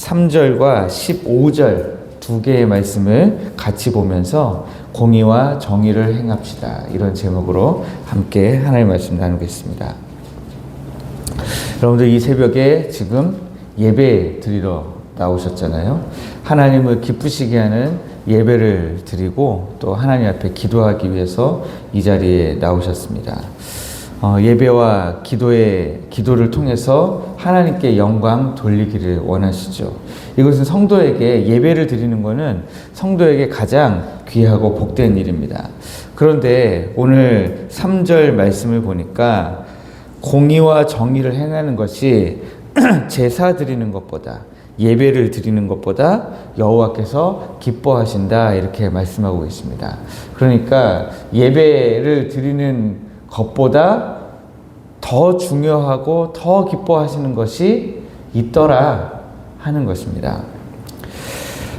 3절과 15절 두 개의 말씀을 같이 보면서 공의와 정의를 행합시다. 이런 제목으로 함께 하나님의 말씀 나누겠습니다. 여러분들 이 새벽에 지금 예배 드리러 나오셨잖아요. 하나님을 기쁘시게 하는 예배를 드리고 또 하나님 앞에 기도하기 위해서 이 자리에 나오셨습니다. 예배와 기도를 통해서 하나님께 영광 돌리기를 원하시죠. 이것은 성도에게 예배를 드리는 것은 성도에게 가장 귀하고 복된 일입니다. 그런데 오늘 3절 말씀을 보니까 공의와 정의를 행하는 것이 제사 드리는 것보다, 예배를 드리는 것보다 여호와께서 기뻐하신다, 이렇게 말씀하고 있습니다. 그러니까 예배를 드리는 것보다 더 중요하고 더 기뻐하시는 것이 있더라 하는 것입니다.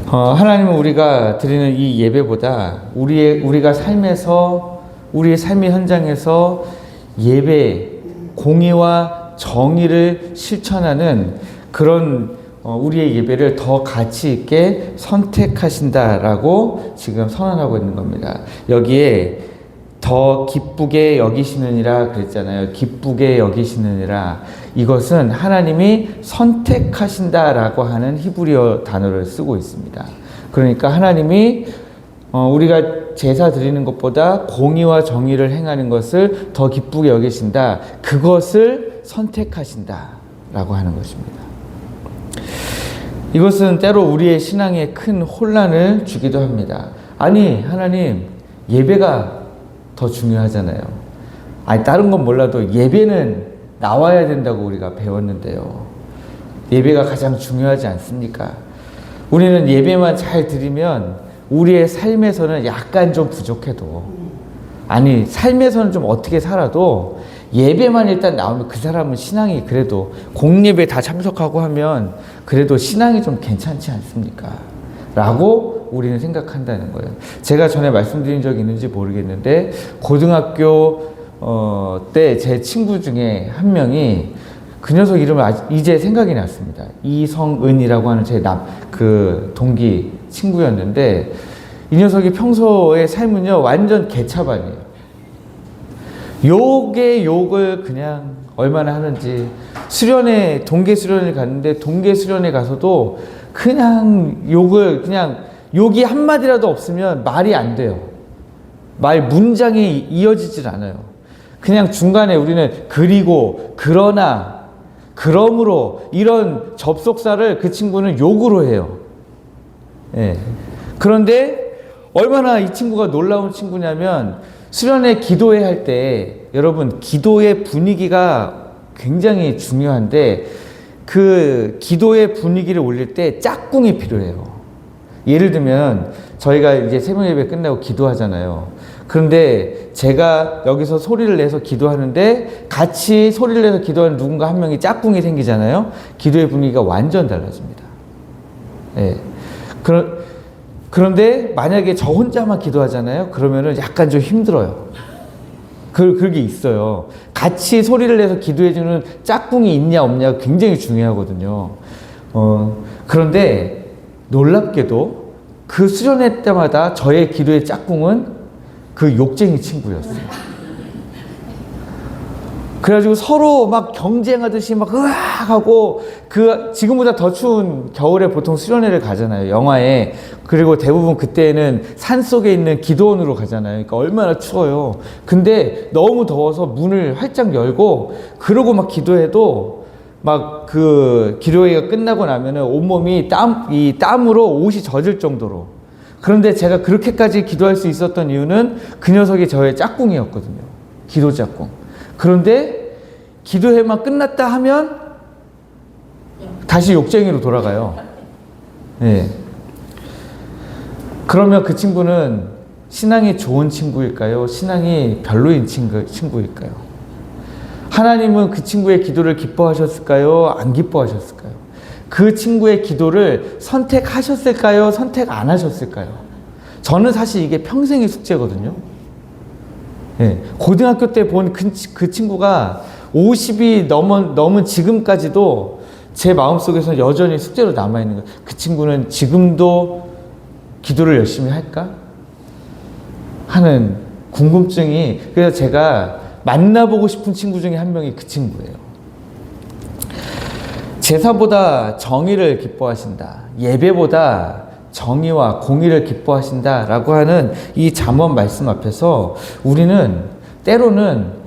하나님은 우리가 드리는 이 예배보다 우리가 우리의 삶의 현장에서 예배, 공의와 정의를 실천하는 그런 우리의 예배를 더 가치 있게 선택하신다라고 지금 선언하고 있는 겁니다. 여기에 더 기쁘게 여기시느니라 그랬잖아요. 기쁘게 여기시느니라. 이것은 하나님이 선택하신다라고 하는 히브리어 단어를 쓰고 있습니다. 그러니까 하나님이 우리가 제사 드리는 것보다 공의와 정의를 행하는 것을 더 기쁘게 여기신다. 그것을 선택하신다라고 하는 것입니다. 이것은 때로 우리의 신앙에 큰 혼란을 주기도 합니다. 아니, 하나님, 예배가 더 중요하잖아요. 아니, 다른 건 몰라도 예배는 나와야 된다고 우리가 배웠는데요. 예배가 가장 중요하지 않습니까? 우리는 예배만 잘 드리면 우리의 삶에서는 약간 좀 부족해도, 아니, 삶에서는 좀 어떻게 살아도 예배만 일단 나오면 그 사람은 신앙이 그래도 공예배 다 참석하고 하면 그래도 신앙이 좀 괜찮지 않습니까? 라고 우리는 생각한다는 거예요. 제가 전에 말씀드린 적이 있는지 모르겠는데 고등학교 때 제 친구 중에 한 명이, 그 녀석 이름을 이제 생각이 났습니다. 이성은이라고 하는 제 동기 친구였는데, 이 녀석이 평소의 삶은요 완전 개차반이에요. 욕을 그냥 얼마나 하는지, 동계 수련을 갔는데 동계 수련에 가서도 그냥 욕이 한마디라도 없으면 말이 안 돼요. 문장이 이어지질 않아요. 그냥 중간에 우리는 그리고, 그러나, 그러므로, 이런 접속사를 그 친구는 욕으로 해요. 예. 그런데 얼마나 이 친구가 놀라운 친구냐면, 수련회 기도회 할 때, 여러분, 기도의 분위기가 굉장히 중요한데, 그 기도의 분위기를 올릴 때 짝꿍이 필요해요. 예를 들면 저희가 이제 새벽 예배 끝나고 기도하잖아요. 그런데 제가 여기서 소리를 내서 기도하는데 같이 소리를 내서 기도하는 누군가 한 명이 짝꿍이 생기잖아요. 기도의 분위기가 완전 달라집니다. 예. 그런데 만약에 저 혼자만 기도하잖아요. 그러면은 약간 좀 힘들어요. 그게 있어요. 같이 소리를 내서 기도해주는 짝꿍이 있냐 없냐가 굉장히 중요하거든요. 그런데 놀랍게도 그 수련회 때마다 저의 기도의 짝꿍은 그 욕쟁이 친구였어요. 그래가지고 서로 막 경쟁하듯이 막 으악 하고, 지금보다 더 추운 겨울에 보통 수련회를 가잖아요, 영화에. 그리고 대부분 그때는 산 속에 있는 기도원으로 가잖아요. 그러니까 얼마나 추워요. 근데 너무 더워서 문을 활짝 열고 그러고 막 기도해도 막 기도회가 끝나고 나면은 온몸이 땀으로 옷이 젖을 정도로. 그런데 제가 그렇게까지 기도할 수 있었던 이유는 그 녀석이 저의 짝꿍이었거든요. 기도 짝꿍. 그런데 기도회만 끝났다 하면 다시 욕쟁이로 돌아가요. 네. 그러면 그 친구는 신앙이 좋은 친구일까요? 신앙이 별로인 친구일까요? 하나님은 그 친구의 기도를 기뻐하셨을까요? 안 기뻐하셨을까요? 그 친구의 기도를 선택하셨을까요? 선택 안 하셨을까요? 저는 사실 이게 평생의 숙제거든요. 네. 고등학교 때 본 그 친구가 50이 넘은 지금까지도 제 마음속에서 여전히 숙제로 남아있는 거예요. 그 친구는 지금도 기도를 열심히 할까? 하는 궁금증이, 그래서 제가 만나보고 싶은 친구 중에 한 명이 그 친구예요. 제사보다 정의를 기뻐하신다. 예배보다 정의와 공의를 기뻐하신다 라고 하는 이 잠언 말씀 앞에서 우리는 때로는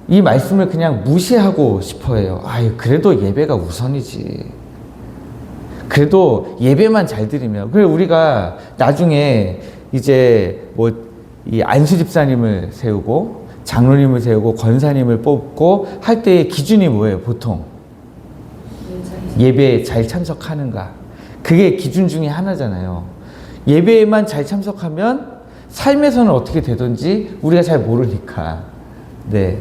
이 말씀을 그냥 무시하고 싶어 해요. 아유, 그래도 예배가 우선이지. 그래도 예배만 잘 드리면. 그래, 우리가 나중에 이제 이 안수 집사님을 세우고 장로님을 세우고 권사님을 뽑고 할 때의 기준이 뭐예요, 보통? 예배에 잘 참석하는가. 그게 기준 중에 하나잖아요. 예배에만 잘 참석하면 삶에서는 어떻게 되든지 우리가 잘 모르니까. 네.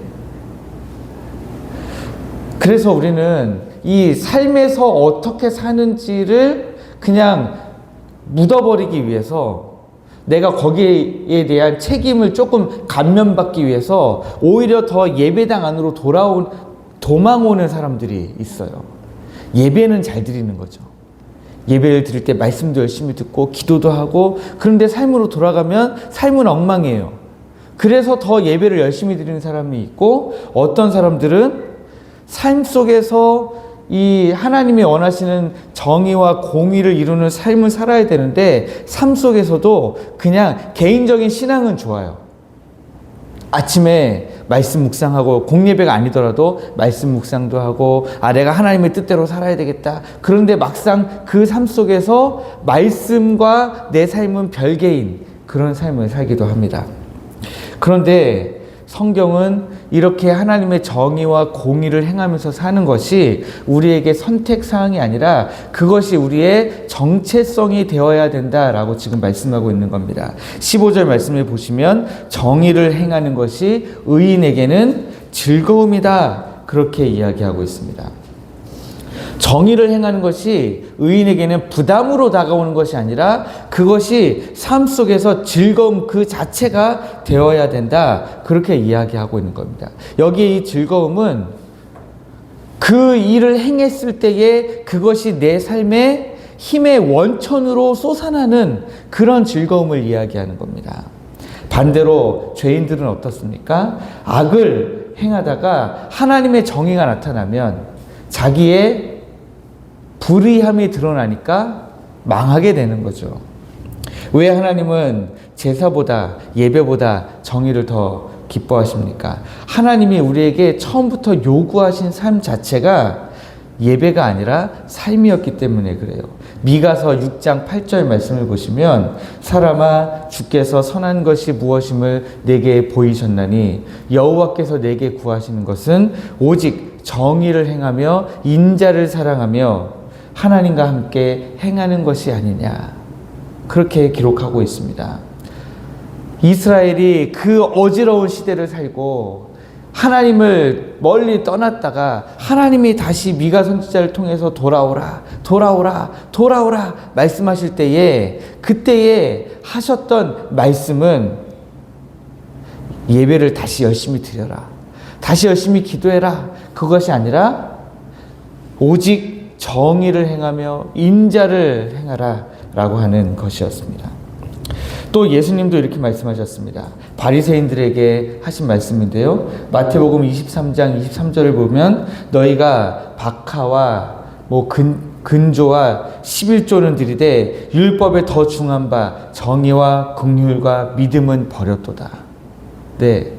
그래서 우리는 이 삶에서 어떻게 사는지를 그냥 묻어버리기 위해서, 내가 거기에 대한 책임을 조금 감면받기 위해서 오히려 더 예배당 안으로 도망오는 사람들이 있어요. 예배는 잘 드리는 거죠. 예배를 드릴 때 말씀도 열심히 듣고 기도도 하고, 그런데 삶으로 돌아가면 삶은 엉망이에요. 그래서 더 예배를 열심히 드리는 사람이 있고, 어떤 사람들은 삶 속에서 이 하나님이 원하시는 정의와 공의를 이루는 삶을 살아야 되는데, 삶 속에서도 그냥 개인적인 신앙은 좋아요. 아침에 말씀 묵상하고, 공예배가 아니더라도 말씀 묵상도 하고, 내가 하나님의 뜻대로 살아야 되겠다. 그런데 막상 그 삶 속에서 말씀과 내 삶은 별개인 그런 삶을 살기도 합니다. 그런데 성경은 이렇게 하나님의 정의와 공의를 행하면서 사는 것이 우리에게 선택사항이 아니라 그것이 우리의 정체성이 되어야 된다라고 지금 말씀하고 있는 겁니다. 15절 말씀을 보시면 정의를 행하는 것이 의인에게는 즐거움이다, 그렇게 이야기하고 있습니다. 정의를 행하는 것이 의인에게는 부담으로 다가오는 것이 아니라 그것이 삶 속에서 즐거움 그 자체가 되어야 된다, 그렇게 이야기하고 있는 겁니다. 여기 이 즐거움은 그 일을 행했을 때에 그것이 내 삶의 힘의 원천으로 솟아나는 그런 즐거움을 이야기하는 겁니다. 반대로 죄인들은 어떻습니까? 악을 행하다가 하나님의 정의가 나타나면 자기의 불의함이 드러나니까 망하게 되는 거죠. 왜 하나님은 제사보다 예배보다 정의를 더 기뻐하십니까? 하나님이 우리에게 처음부터 요구하신 삶 자체가 예배가 아니라 삶이었기 때문에 그래요. 미가서 6장 8절 말씀을 보시면, 사람아 주께서 선한 것이 무엇임을 내게 보이셨나니 여호와께서 내게 구하시는 것은 오직 정의를 행하며 인자를 사랑하며 하나님과 함께 행하는 것이 아니냐, 그렇게 기록하고 있습니다. 이스라엘이 그 어지러운 시대를 살고 하나님을 멀리 떠났다가 하나님이 다시 미가 선지자를 통해서 돌아오라 돌아오라 돌아오라 말씀하실 때에, 그때에 하셨던 말씀은 예배를 다시 열심히 드려라, 다시 열심히 기도해라, 그것이 아니라 오직 정의를 행하며 인자를 행하라 라고 하는 것이었습니다. 또 예수님도 이렇게 말씀하셨습니다. 바리새인들에게 하신 말씀인데요, 마태복음 23장 23절을 보면 너희가 박하와 근조와 11조는 드리되 율법에 더 중한 바 정의와 긍휼과 믿음은 버렸도다. 네,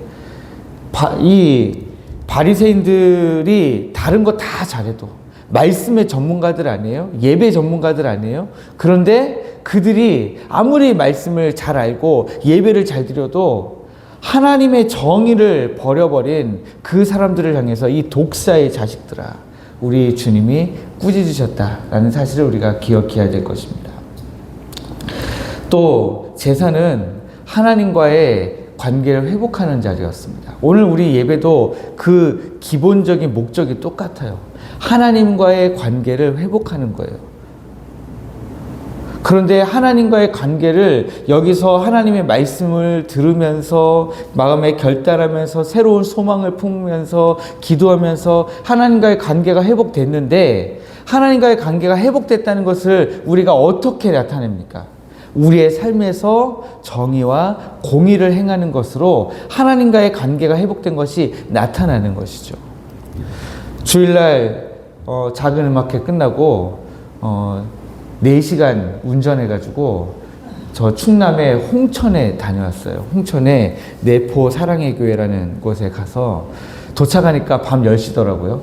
이 바리새인들이 다른 거 다 잘해도 말씀의 전문가들 아니에요? 예배 전문가들 아니에요? 그런데 그들이 아무리 말씀을 잘 알고 예배를 잘 드려도 하나님의 정의를 버려버린 그 사람들을 향해서 이 독사의 자식들아, 우리 주님이 꾸짖으셨다라는 사실을 우리가 기억해야 될 것입니다. 또 제사는 하나님과의 관계를 회복하는 자리였습니다. 오늘 우리 예배도 그 기본적인 목적이 똑같아요. 하나님과의 관계를 회복하는 거예요. 그런데 하나님과의 관계를 여기서 하나님의 말씀을 들으면서 마음에 결단하면서 새로운 소망을 품으면서 기도하면서 하나님과의 관계가 회복됐는데, 하나님과의 관계가 회복됐다는 것을 우리가 어떻게 나타냅니까? 우리의 삶에서 정의와 공의를 행하는 것으로 하나님과의 관계가 회복된 것이 나타나는 것이죠. 주일날 작은 음악회 끝나고 4시간 운전해가지고 저 충남의 홍천에 다녀왔어요. 홍천에 내포 사랑의 교회라는 곳에 가서 도착하니까 밤 10시더라고요.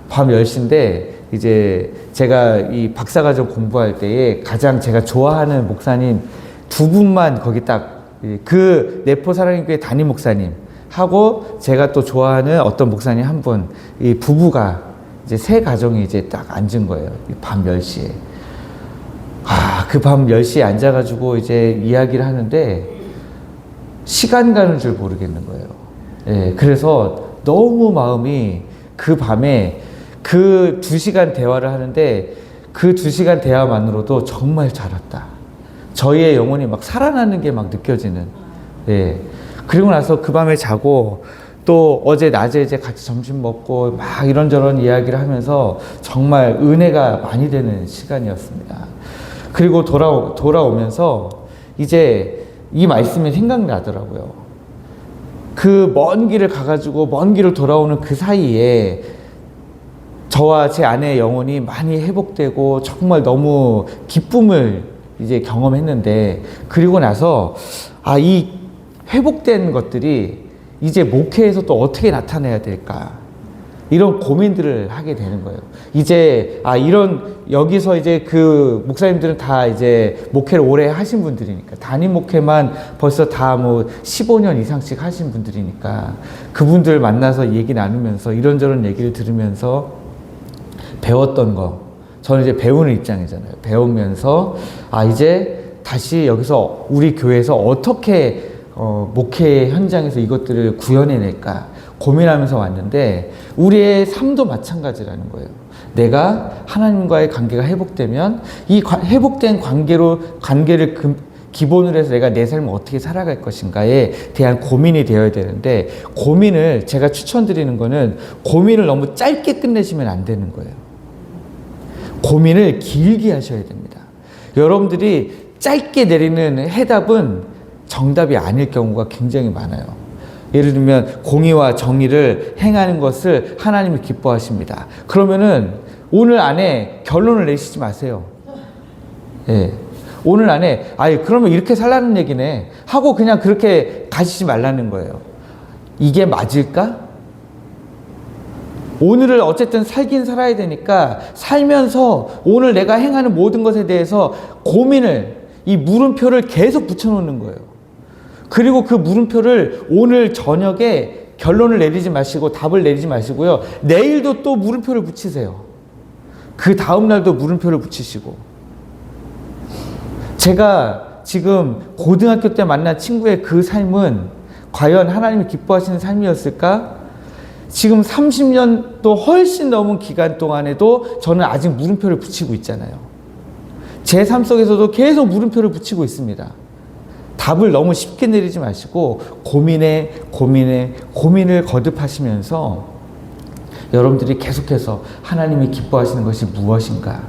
밤 10시인데 이제 제가 이 박사과정 공부할 때에 가장 제가 좋아하는 목사님 2분만 거기 딱 그 내포 사랑의 교회 담임 목사님 하고 제가 또 좋아하는 어떤 목사님 한 분, 이 부부가 이제 세 가정이 이제 딱 앉은 거예요. 밤 10시에. 그 밤 10시에 앉아가지고 이제 이야기를 하는데 시간 가는 줄 모르겠는 거예요. 예, 그래서 너무 마음이 그 밤에 그 2시간 대화를 하는데 그 2시간 대화만으로도 정말 잘 왔다. 저희의 영혼이 막 살아나는 게 막 느껴지는. 예. 그리고 나서 그 밤에 자고 또 어제 낮에 이제 같이 점심 먹고 막 이런저런 이야기를 하면서 정말 은혜가 많이 되는 시간이었습니다. 그리고 돌아오면서 이제 이 말씀이 생각나더라고요. 그 먼 길을 가가지고 먼 길을 돌아오는 그 사이에 저와 제 아내의 영혼이 많이 회복되고 정말 너무 기쁨을 이제 경험했는데, 그리고 나서 이 회복된 것들이 이제 목회에서 또 어떻게 나타내야 될까, 이런 고민들을 하게 되는 거예요. 이제 여기서 이제 그 목사님들은 다 이제 목회를 오래 하신 분들이니까, 담임 목회만 벌써 다 뭐 15년 이상씩 하신 분들이니까 그분들 만나서 얘기 나누면서 이런저런 얘기를 들으면서 배웠던 거, 저는 이제 배우는 입장이잖아요. 배우면서 이제 다시 여기서 우리 교회에서 어떻게 목회 현장에서 이것들을 구현해낼까 고민하면서 왔는데, 우리의 삶도 마찬가지라는 거예요. 내가 하나님과의 관계가 회복되면 이 회복된 관계를 기본으로 해서 내가 내 삶을 어떻게 살아갈 것인가에 대한 고민이 되어야 되는데, 고민을 제가 추천드리는 거는 고민을 너무 짧게 끝내시면 안 되는 거예요. 고민을 길게 하셔야 됩니다. 여러분들이 짧게 내리는 해답은 정답이 아닐 경우가 굉장히 많아요. 예를 들면 공의와 정의를 행하는 것을 하나님이 기뻐하십니다. 그러면은 오늘 안에 결론을 내시지 마세요. 예. 오늘 안에 그러면 이렇게 살라는 얘기네 하고 그냥 그렇게 가시지 말라는 거예요. 이게 맞을까? 오늘을 어쨌든 살긴 살아야 되니까 살면서 오늘 내가 행하는 모든 것에 대해서 고민을, 이 물음표를 계속 붙여놓는 거예요. 그리고 그 물음표를 오늘 저녁에 결론을 내리지 마시고 답을 내리지 마시고요. 내일도 또 물음표를 붙이세요. 그 다음날도 물음표를 붙이시고. 제가 지금 고등학교 때 만난 친구의 그 삶은 과연 하나님이 기뻐하시는 삶이었을까? 지금 30년도 훨씬 넘은 기간 동안에도 저는 아직 물음표를 붙이고 있잖아요. 제 삶 속에서도 계속 물음표를 붙이고 있습니다. 답을 너무 쉽게 내리지 마시고 고민을 거듭하시면서 여러분들이 계속해서 하나님이 기뻐하시는 것이 무엇인가,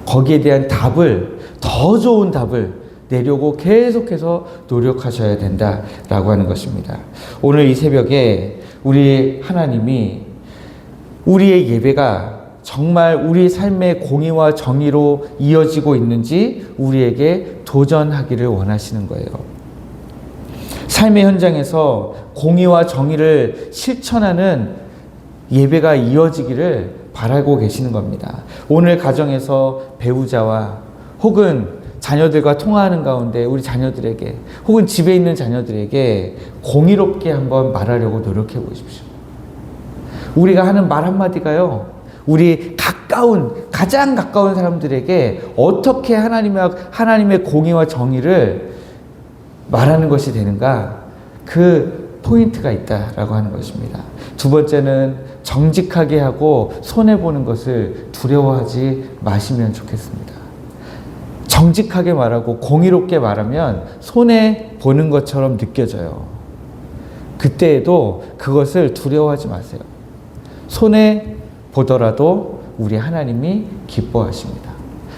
거기에 대한 답을, 더 좋은 답을 내려고 계속해서 노력하셔야 된다라고 하는 것입니다. 오늘 이 새벽에 우리 하나님이 우리의 예배가 정말 우리 삶의 공의와 정의로 이어지고 있는지 우리에게 도전하기를 원하시는 거예요. 삶의 현장에서 공의와 정의를 실천하는 예배가 이어지기를 바라고 계시는 겁니다. 오늘 가정에서 배우자와 혹은 자녀들과 통화하는 가운데 우리 자녀들에게 혹은 집에 있는 자녀들에게 공의롭게 한번 말하려고 노력해 보십시오. 우리가 하는 말 한마디가요, 우리 가장 가까운 사람들에게 어떻게 하나님의 공의와 정의를 말하는 것이 되는가, 그 포인트가 있다라고 하는 것입니다. 두 번째는 정직하게 하고 손해보는 것을 두려워하지 마시면 좋겠습니다. 정직하게 말하고 공의롭게 말하면 손해 보는 것처럼 느껴져요. 그때에도 그것을 두려워하지 마세요. 손해 보더라도 우리 하나님이 기뻐하십니다.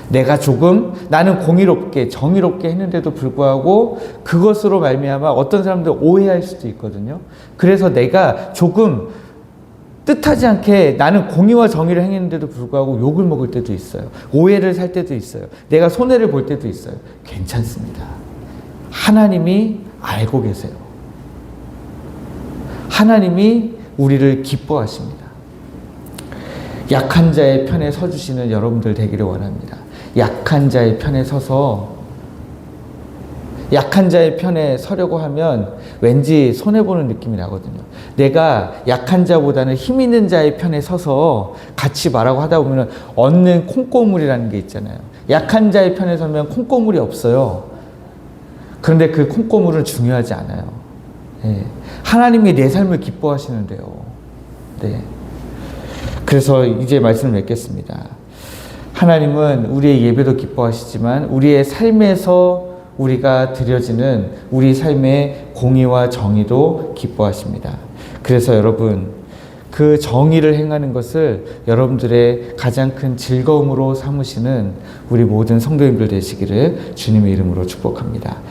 내가 조금 나는 공의롭게 정의롭게 했는데도 불구하고 그것으로 말미암아 어떤 사람들 오해할 수도 있거든요. 그래서 내가 조금 뜻하지 않게 나는 공의와 정의를 행했는데도 불구하고 욕을 먹을 때도 있어요. 오해를 살 때도 있어요. 내가 손해를 볼 때도 있어요. 괜찮습니다. 하나님이 알고 계세요. 하나님이 우리를 기뻐하십니다. 약한 자의 편에 서주시는 여러분들 되기를 원합니다. 약한 자의 편에 서서 약한 자의 편에 서려고 하면 왠지 손해보는 느낌이 나거든요. 내가 약한 자보다는 힘 있는 자의 편에 서서 같이 말하고 하다 보면 얻는 콩고물이라는 게 있잖아요. 약한 자의 편에 서면 콩고물이 없어요. 그런데 그 콩고물은 중요하지 않아요. 네. 하나님이 내 삶을 기뻐하시는데요. 네. 그래서 이제 말씀을 맺겠습니다. 하나님은 우리의 예배도 기뻐하시지만 우리의 삶에서 우리가 드려지는 우리 삶의 공의와 정의도 기뻐하십니다. 그래서 여러분, 그 정의를 행하는 것을 여러분들의 가장 큰 즐거움으로 삼으시는 우리 모든 성도님들 되시기를 주님의 이름으로 축복합니다.